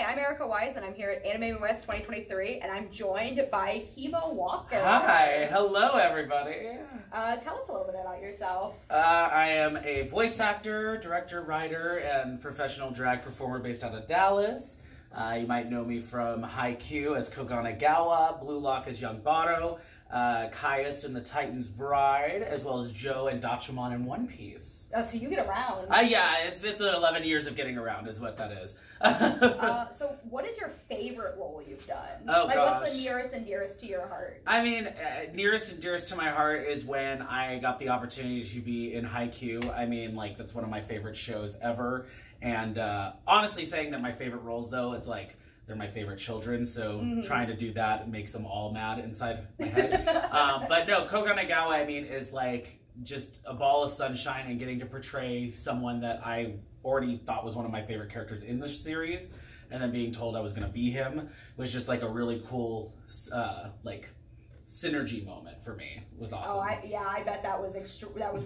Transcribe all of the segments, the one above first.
I'm Erica Weiss, and I'm here at Anime West 2023, and I'm joined by Kiba Walker. Hi, hello everybody. Tell us a little bit about yourself. I am a voice actor, director, writer, and professional drag performer based out of Dallas. You might know me from Haikyu as Koganegawa, Blue Lock as Young Baro, Caius in The Titan's Bride, as well as Joe and Dachimon in One Piece. Oh, so you get around. Yeah, it's 11 years of getting around is what that is. So what is your favorite role you've done? Oh, like, gosh. What's the nearest and dearest to your heart? I mean, nearest and dearest to my heart is when I got the opportunity to be in Haikyu. I mean, like, that's one of my favorite shows ever. And honestly, saying that my favorite roles, though, it's like, they're my favorite children, so trying to do that makes them all mad inside my head. But no, Koganegawa, I mean, is like just a ball of sunshine, and getting to portray someone that I already thought was one of my favorite characters in the series, and then being told I was going to be him was just like a really cool, like, synergy moment for me. It was awesome. Oh, I bet that was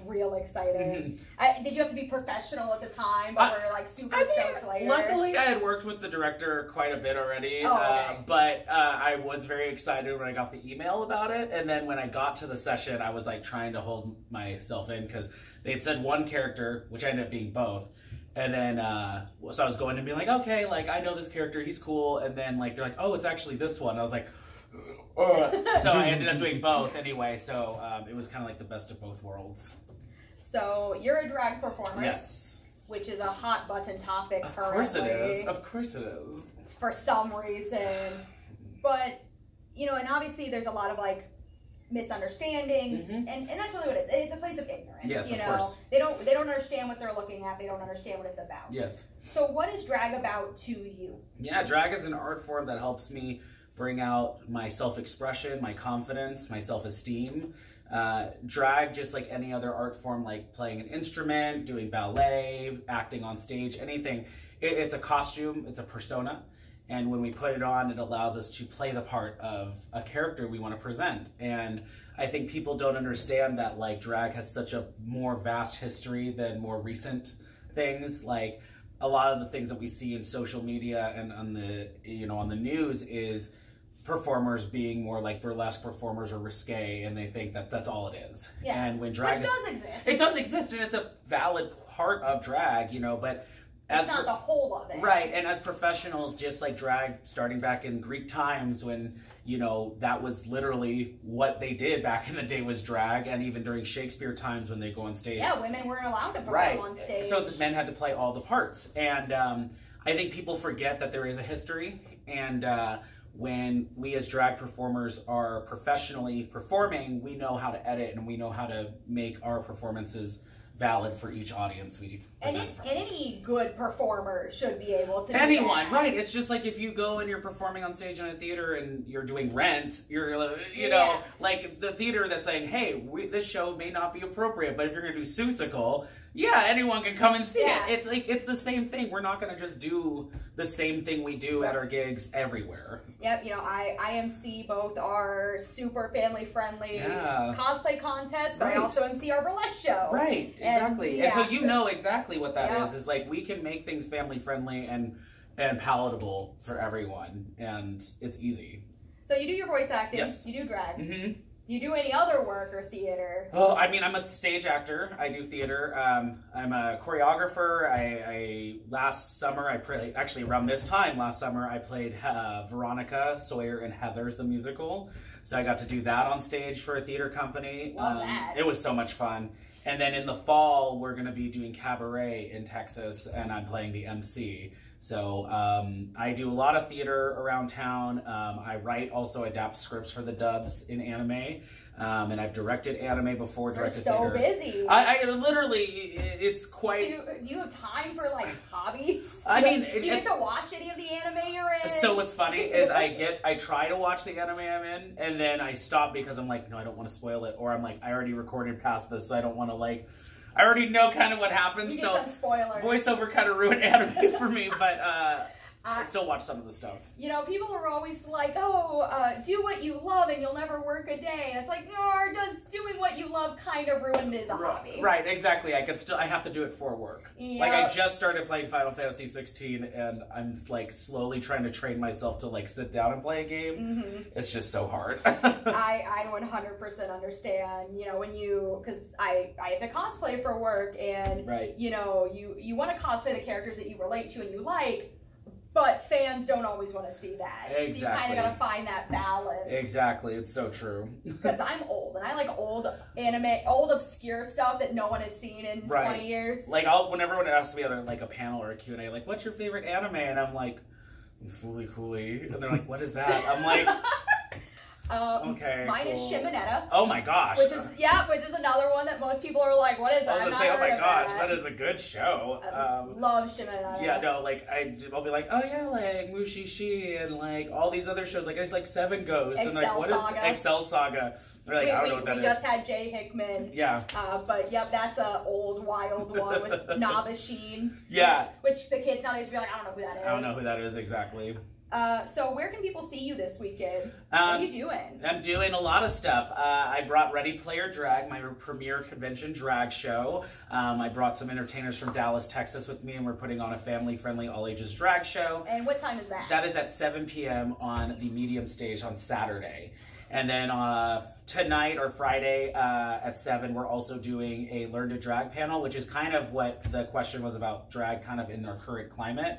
real exciting. Did you have to be professional at the time, but were like super stoked later? Luckily, I had worked with the director quite a bit already, okay. But I was very excited when I got the email about it, and then when I got to the session, I was like trying to hold myself in because they had said one character, which ended up being both. And then, so I was going to be like, okay, like, I know this character, he's cool. And then, like, they're like, oh, it's actually this one. I was like, so I ended up doing both anyway. So it was kind of like the best of both worlds. So you're a drag performer. Yes. Which is a hot button topic Of currently. course it is. Of course it is. For some reason. But, you know, and obviously there's a lot of, like, misunderstandings, and that's really what it is. It's a place of ignorance. Yes, you know? of course. They don't understand what they're looking at. They don't understand what it's about. Yes. So what is drag about to you? Yeah, drag is an art form that helps me bring out my self-expression, my confidence, my self-esteem. Drag, just like any other art form, like playing an instrument, doing ballet, acting on stage, anything, it's a costume, it's a persona. And when we put it on, it allows us to play the part of a character we want to present. And I think people don't understand that, like, drag has such a more vast history than more recent things. Like, a lot of the things that we see in social media and on the, you know, on the news is performers being more like burlesque performers or risque, and they think that that's all it is. Yeah. And when drag does exist. It does exist, and it's a valid part of drag, you know, but it's not the whole of it. Right, and as professionals, just like drag, starting back in Greek times when, you know, that was literally what they did back in the day was drag, and even during Shakespeare times when they go on stage. Yeah, women weren't allowed to perform on stage. So the men had to play all the parts. And I think people forget that there is a history, and when we as drag performers are professionally performing, we know how to edit and we know how to make our performances valid for each audience we present. And any good performer should be able to do anyone, that. right? It's just like if you go and you're performing on stage in a theater and you're doing Rent, you're, you know, like the theater that's saying, hey, this show may not be appropriate, but if you're going to do Seussical, yeah, anyone can come and see it. It's like, it's the same thing. We're not going to just do the same thing we do at our gigs everywhere. Yep, you know, I MC both our super family-friendly cosplay contest, but I also MC our burlesque show. Right, exactly. And so you know exactly what that is like we can make things family-friendly and palatable for everyone, and it's easy. So you do your voice acting, you do drag. Do you do any other work or theater? Oh, I mean, I'm a stage actor. I do theater. I'm a choreographer. Last summer, I played, actually around this time last summer, I played Veronica, Sawyer, and Heathers, the musical. So I got to do that on stage for a theater company. Love that. It was so much fun. And then in the fall, we're going to be doing cabaret in Texas, and I'm playing the MC. So I do a lot of theater around town. I write, also adapt scripts for the dubs in anime. And I've directed anime before, directed theater. You're so busy. I literally, it's quite... Do you have time for, like, hobbies? I mean... Do you get to watch any of the anime you're in? So what's funny is I try to watch the anime I'm in, and then I stop because I'm like, no, I don't want to spoil it. Or I'm like, I already recorded past this, so I don't want to, like... I already know kind of what happens, you so some spoilers. Voiceover kind of ruined anime for me, but still watch some of the stuff. You know, people are always like, do what you love and you'll never work a day. And it's like, no, or does doing what you love kind of ruin it as a hobby? Right, exactly. I have to do it for work. Yep. Like, I just started playing Final Fantasy 16 and I'm like slowly trying to train myself to like sit down and play a game. It's just so hard. I 100% understand, you know, when because I have to cosplay for work and, you know, you want to cosplay the characters that you relate to and you like, but fans don't always want to see that. Exactly. So you kind of got to find that balance. Exactly. It's so true. Because I'm old and I like old anime, old obscure stuff that no one has seen in 20 years. Like, when everyone asks me on like a panel or a Q&A, like, what's your favorite anime? And I'm like, it's Fooly Cooly. And they're like, what is that? I'm like... okay. Mine is Shimonetta. Oh my gosh. Which is another one that most people are like, what is that? I was gonna say, oh my gosh, that is a good show. Love Shimonetta. Yeah, no, like I'll be like, oh yeah, like Mushishi and like all these other shows. Like there's like Seven Ghosts and like what Saga. is Excel Saga? They're like, I don't know what that is. We just had Jay Hickman. Yeah. But yep, that's a old wild one with Nabashin. Yeah. Which the kids nowadays will be like, I don't know who that is. I don't know who that is exactly. So where can people see you this weekend? What are you doing? I'm doing a lot of stuff. I brought Ready Player Drag, my premier convention drag show. I brought some entertainers from Dallas, Texas with me, and we're putting on a family-friendly, all-ages drag show. And what time is that? That is at 7 p.m. on the Medium stage on Saturday. And then tonight or Friday at 7, we're also doing a Learn to Drag panel, which is kind of what the question was about drag kind of in our current climate.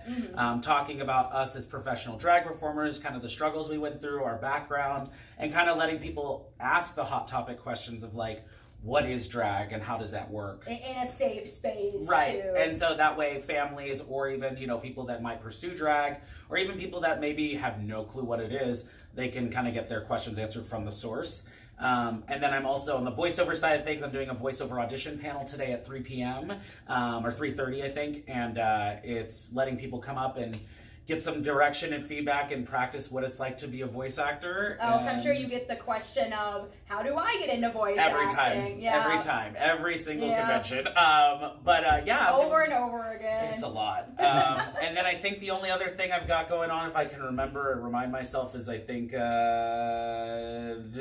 Talking about us as professional drag performers, kind of the struggles we went through, our background, and kind of letting people ask the hot topic questions of like, what is drag and how does that work? In a safe space, right? Too. And so that way, families or even people that might pursue drag, or even people that maybe have no clue what it is, they can kind of get their questions answered from the source. And then I'm also on the voiceover side of things. I'm doing a voiceover audition panel today at 3 p.m. Or 3:30, I think, and it's letting people come up and get some direction and feedback and practice what it's like to be a voice actor. Oh, so I'm sure you get the question of, how do I get into voice acting? Every time, every single convention. Yeah. Over and over again. It's a lot. And then I think the only other thing I've got going on, if I can remember and remind myself, is I think you're going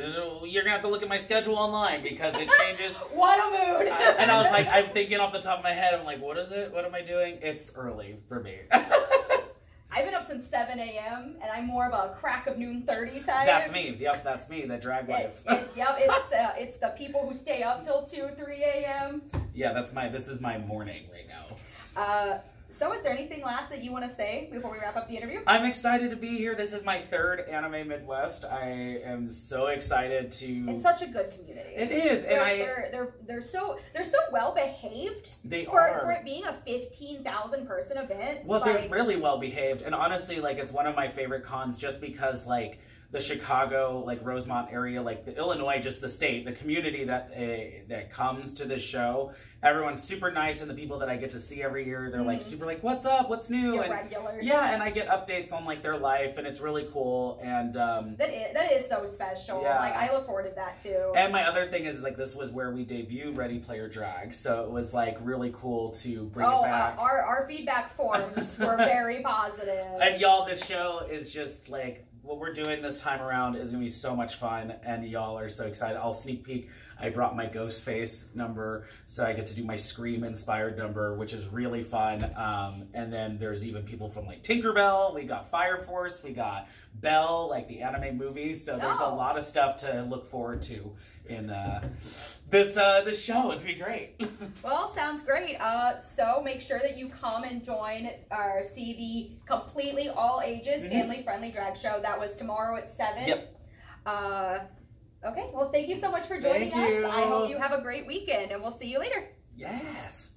to have to look at my schedule online because it changes. What a mood. And I was like, I'm thinking off the top of my head, I'm like, what is it? What am I doing? It's early for me. I've been up since 7 a.m. and I'm more of a crack of noon 30 type. That's me. Yep, that's me. The drag life. It's the people who stay up till 2, 3 a.m. Yeah, this is my morning right now. So is there anything last that you want to say before we wrap up the interview? I'm excited to be here. This is my third Anime Midwest. I am so excited to... It's such a good community. It is. They're so well behaved. They are. For it being a 15,000 person event. Well, they're really well behaved. And honestly, like, it's one of my favorite cons just because, like, the Chicago, like, Rosemont area, like, the Illinois, just the state, the community that comes to this show, everyone's super nice, and the people that I get to see every year, they're, like, super, like, what's up, what's new? You're regulars. Yeah, and I get updates on, like, their life, and it's really cool, and... That is so special. Yeah. Like, I look forward to that, too. And my other thing is, like, this was where we debuted Ready Player Drag, so it was, like, really cool to bring it back. Our feedback forms were very positive. And y'all, this show is just, like... What we're doing this time around is going to be so much fun, and y'all are so excited. I'll sneak peek. I brought my Ghostface number, so I get to do my Scream-inspired number, which is really fun. And then there's even people from, like, Tinkerbell. We got Fire Force. We got Belle, like the anime movie. So there's a lot of stuff to look forward to in this show. It's going to be great. Well, sounds great. So make sure that you come and join or see the completely all ages family-friendly drag show. That was tomorrow at 7. Yep. Okay, well, thank you so much for joining us. I hope you have a great weekend, and we'll see you later. Yes.